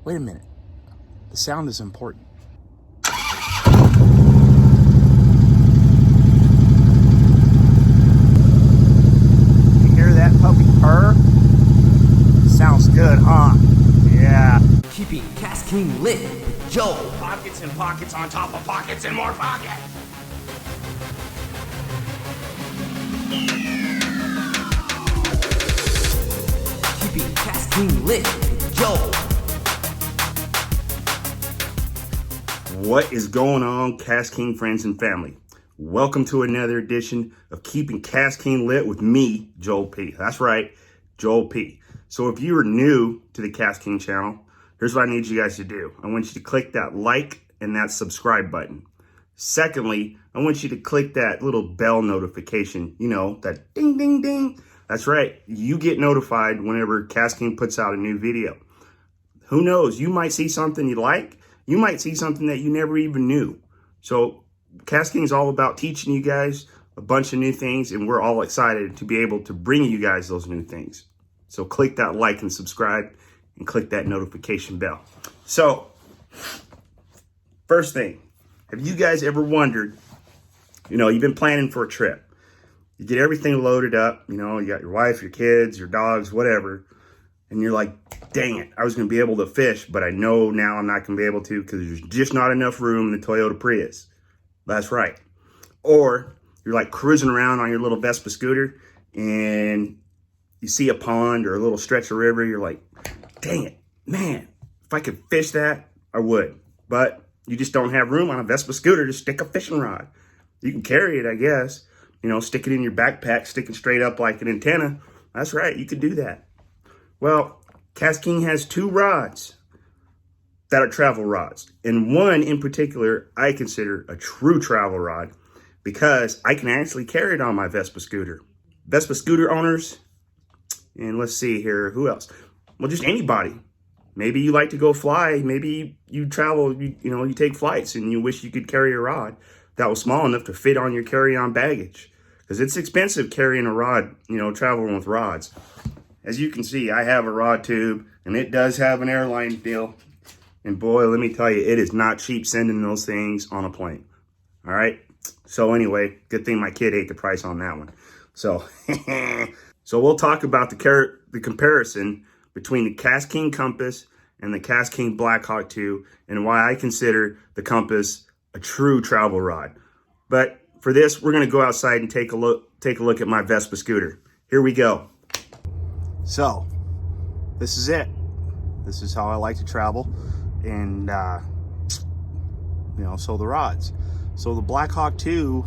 Wait a minute. The sound is important. You hear that puppy purr? Sounds good, huh? Yeah. Keeping KastKing Lit with Joel. Pockets and pockets on top of pockets and more pockets. Keeping KastKing Lit with Joel. What is going on, KastKing friends and family? Welcome to another edition of Keeping KastKing Lit with me, Joel P. That's right, Joel P. So if you are new to the KastKing channel, here's what I need you guys to do. I want you to click that like and that subscribe button. Secondly, I want you to click that little bell notification, you know, that ding, ding, ding. That's right. You get notified whenever KastKing puts out a new video. Who knows? You might see something you like. You might see something that you never even knew. So KastKing is all about teaching you guys a bunch of new things, and we're all excited to be able to bring you guys those new things. So click that like and subscribe and click that notification bell. So first thing, have you guys ever wondered, you know, you've been planning for a trip. You get everything loaded up, you know, you got your wife, your kids, your dogs, whatever. And you're like, dang it, I was going to be able to fish, but I know now I'm not going to be able to because there's just not enough room in the Toyota Prius. That's right. Or you're like cruising around on your little Vespa scooter and you see a pond or a little stretch of river. You're like, dang it, man, if I could fish that, I would. But you just don't have room on a Vespa scooter to stick a fishing rod. You can carry it, I guess. You know, stick it in your backpack, sticking straight up like an antenna. That's right, you could do that. Well, KastKing has two rods that are travel rods. And one in particular, I consider a true travel rod because I can actually carry it on my Vespa scooter. Vespa scooter owners, and let's see here, who else? Well, just anybody. Maybe you like to go fly. Maybe you travel, you take flights and you wish you could carry a rod that was small enough to fit on your carry-on baggage. Because it's expensive carrying a rod, traveling with rods. As you can see, I have a rod tube, and it does have an airline deal. And boy, let me tell you, it is not cheap sending those things on a plane. All right? So anyway, good thing my kid ate the price on that one. So, so we'll talk about the comparison between the KastKing Compass and the KastKing BlackHawk 2 and why I consider the Compass a true travel rod. But for this, we're going to go outside and take a look at my Vespa scooter. Here we go. So, this is it. This is how I like to travel. And, so the rods. So the BlackHawk 2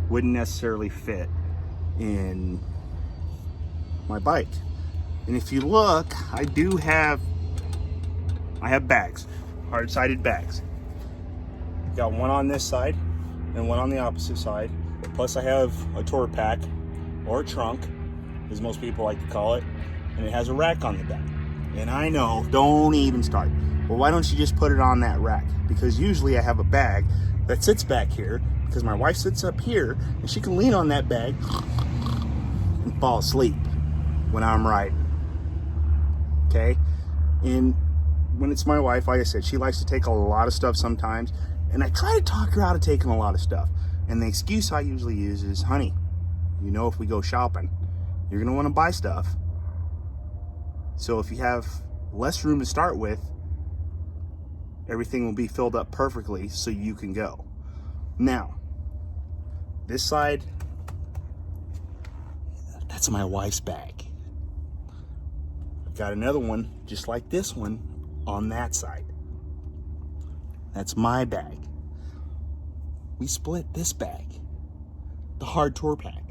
wouldn't necessarily fit in my bike. And if you look, I have bags, hard-sided bags. Got one on this side and one on the opposite side. Plus I have a tour pack or a trunk, as most people like to call it, and it has a rack on the back. And I know, don't even start. Well, why don't you just put it on that rack? Because usually I have a bag that sits back here because my wife sits up here and she can lean on that bag and fall asleep when I'm riding. Okay? And when it's my wife, like I said, she likes to take a lot of stuff sometimes, and I try to talk her out of taking a lot of stuff. And the excuse I usually use is, honey, if we go shopping, you're gonna want to buy stuff. So if you have less room to start with, everything will be filled up perfectly so you can go. Now, this side, that's my wife's bag. I've got another one just like this one on that side. That's my bag. We split this bag, the hard tour pack,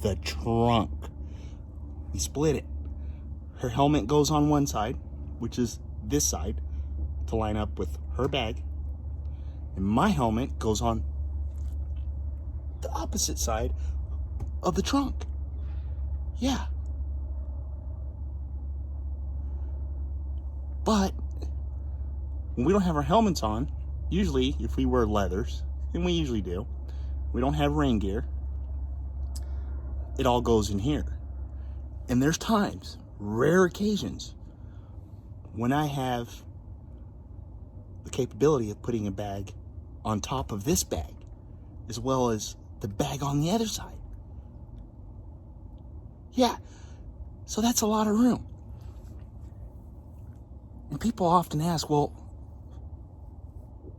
the trunk. We split it. Her helmet goes on one side, which is this side, to line up with her bag. And my helmet goes on the opposite side of the trunk. Yeah. But when we don't have our helmets on, usually if we wear leathers, and we usually do, we don't have rain gear, it all goes in here. And there's times, rare occasions, when I have the capability of putting a bag on top of this bag, as well as the bag on the other side. Yeah, so that's a lot of room. And people often ask, well,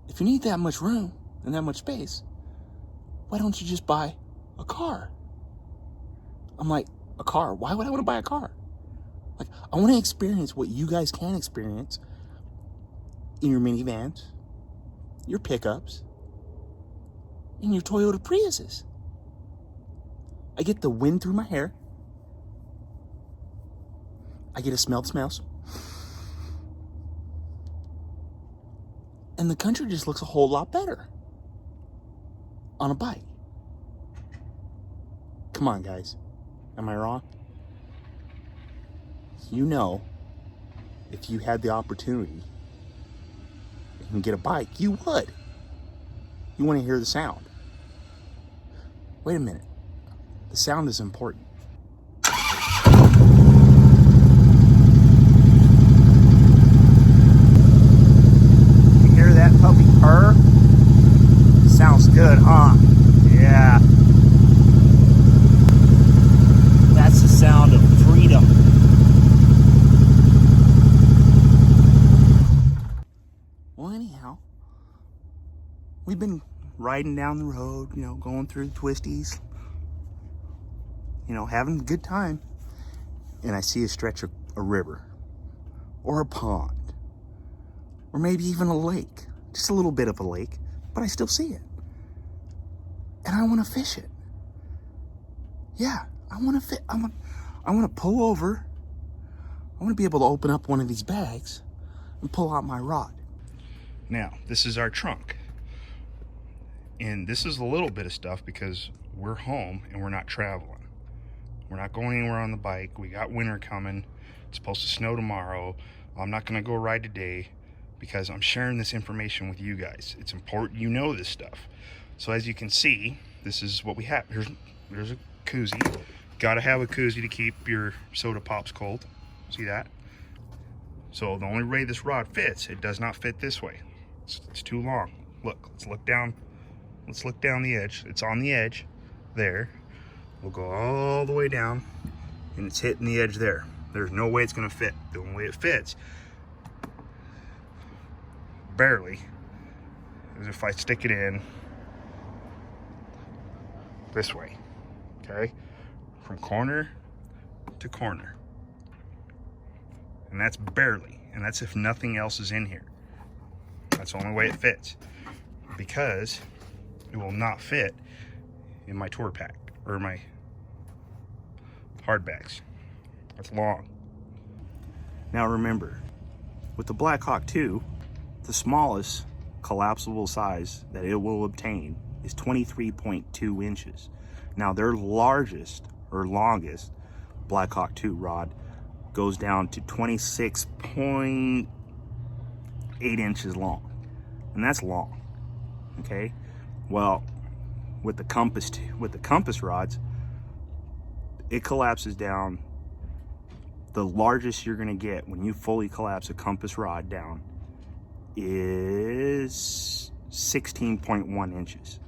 if you need that much room and that much space, why don't you just buy a car? I'm like, a car? Why would I want to buy a car? Like, I want to experience what you guys can experience in your minivans, your pickups, and your Toyota Priuses. I get the wind through my hair. I get to smell the smells. And the country just looks a whole lot better on a bike. Come on, guys. Am I wrong? You know, if you had the opportunity and get a bike, you would. You want to hear the sound. Wait a minute. The sound is important. You hear that puppy purr? Sounds good, huh? Yeah. That's the sound of freedom. Well, anyhow, we've been riding down the road, going through the twisties, having a good time. And I see a stretch of a river or a pond or maybe even a lake, just a little bit of a lake, but I still see it. And I want to fish it. Yeah, I want to pull over. I want to be able to open up one of these bags and pull out my rod. Now, this is our trunk. And this is a little bit of stuff because we're home and we're not traveling. We're not going anywhere on the bike. We got winter coming. It's supposed to snow tomorrow. I'm not going to go ride today because I'm sharing this information with you guys. It's important you know this stuff. So as you can see, this is what we have. There's a koozie. Got to have a koozie to keep your soda pops cold. See that? So the only way this rod fits, it does not fit this way. It's too long. Look, let's look down. Let's look down the edge. It's on the edge there. We'll go all the way down and it's hitting the edge there. There's no way it's going to fit. The only way it fits, barely, is if I stick it in this way, okay? From corner to corner. And that's barely, and that's if nothing else is in here. That's the only way it fits, because it will not fit in my tour pack or my hard bags. That's long. Now remember, with the BlackHawk 2, the smallest collapsible size that it will obtain is 23.2 inches. Now their largest or longest BlackHawk 2 rod goes down to 26.8 inches long, and that's long. Okay, well, with the compass rods, it collapses down. The largest you're gonna get when you fully collapse a compass rod down is 16.1 inches.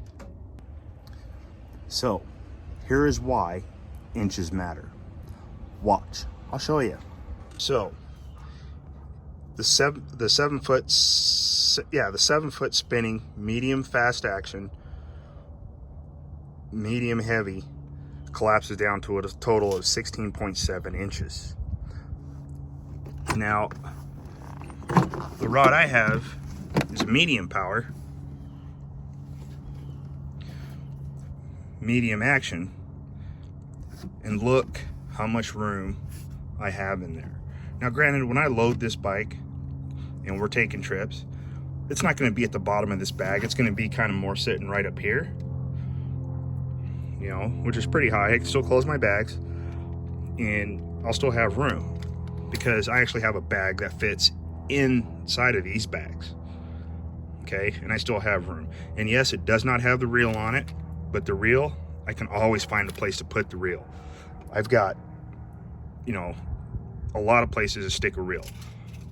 So here is why inches matter. Watch, I'll show you. So the 7 foot spinning, medium fast action, medium heavy, collapses down to a total of 16.7 inches. Now, the rod I have is a medium power, medium action, and look how much room I have in there. Now, granted, when I load this bike and we're taking trips, it's not going to be at the bottom of this bag. It's going to be kind of more sitting right up here, which is pretty high. I can still close my bags and I'll still have room because I actually have a bag that fits inside of these bags. Okay, and I still have room. And yes, it does not have the reel on it, but the reel, I can always find a place to put the reel. I've got, a lot of places to stick a reel.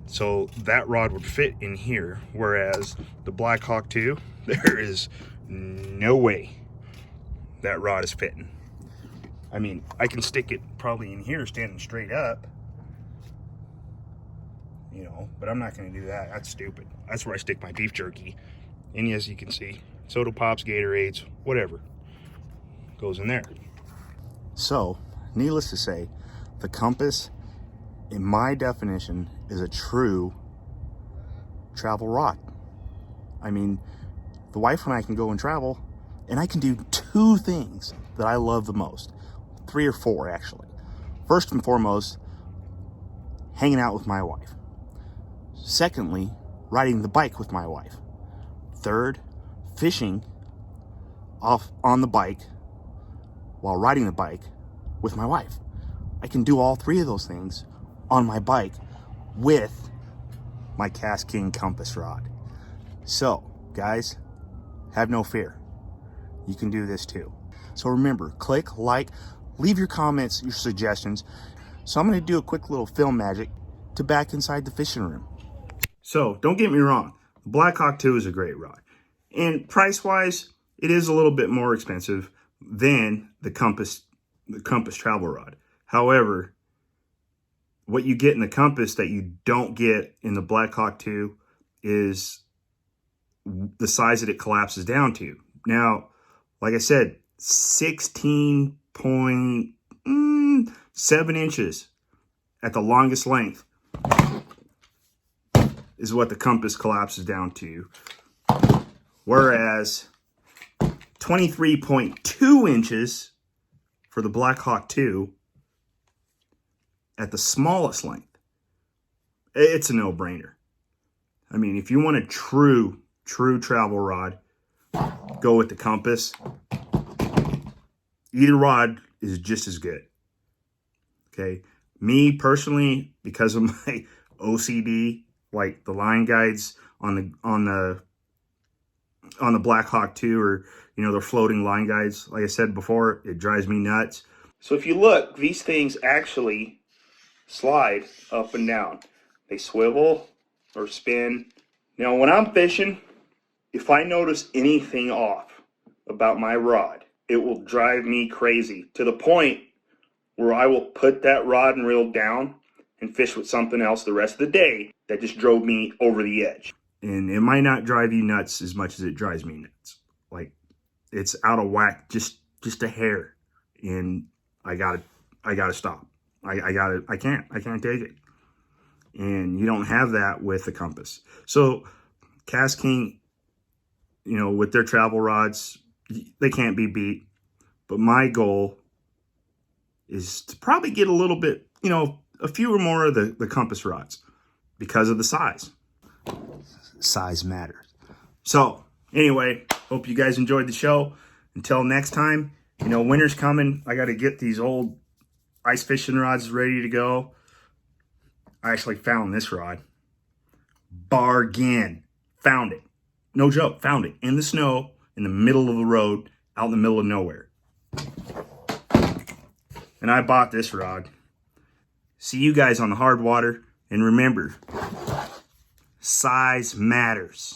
So that rod would fit in here, whereas the BlackHawk 2, there is no way that rod is fitting. I mean, I can stick it probably in here standing straight up, you know, but I'm not going to do that. That's stupid. That's where I stick my beef jerky. And as you can see, soda pops, Gatorades, whatever goes in there. So, needless to say, the compass, in my definition, is a true travel rod. I mean, the wife and I can go and travel, and I can do two things that I love the most. 3 or 4, actually. First and foremost, hanging out with my wife. Secondly, riding the bike with my wife. Third, fishing off on the bike while riding the bike with my wife. I can do all 3 of those things on my bike with my KastKing Compass Rod. So, guys, have no fear. You can do this too. So remember, click, like, leave your comments, your suggestions. So I'm going to do a quick little film magic to back inside the fishing room. So, don't get me wrong. The BlackHawk 2 is a great rod. And price-wise, it is a little bit more expensive than the Compass Travel Rod. However, what you get in the Compass that you don't get in the BlackHawk 2 is the size that it collapses down to. Now, like I said, 16.7 inches at the longest length is what the Compass collapses down to. Whereas 23.2 inches for the BlackHawk 2 at the smallest length. It's a no-brainer. I mean, if you want a true travel rod, go with the Compass. Either rod is just as good. Okay, me personally, because of my OCD, like the line guides on the BlackHawk 2, or you know, the floating line guides, like I said before, it drives me nuts. So if you look, these things actually slide up and down. They swivel or spin. Now, when I'm fishing, if I notice anything off about my rod, it will drive me crazy to the point where I will put that rod and reel down and fish with something else the rest of the day that just drove me over the edge. And it might not drive you nuts as much as it drives me nuts. Like, it's out of whack, just a hair. And I gotta stop. I can't take it. And you don't have that with the Compass. So KastKing, you know, with their travel rods, they can't be beat. But my goal is to probably get a little bit, you know, a few or more of the Compass rods because of the size. Size matters. So anyway, hope you guys enjoyed the show. Until next time, you know, winter's coming. I got to get these old ice fishing rods ready to go. I actually found this rod. Bargain. Found it. No joke. Found it in the snow, in the middle of the road, out in the middle of nowhere. And I bought this rod. See you guys on the hard water. And remember, size matters.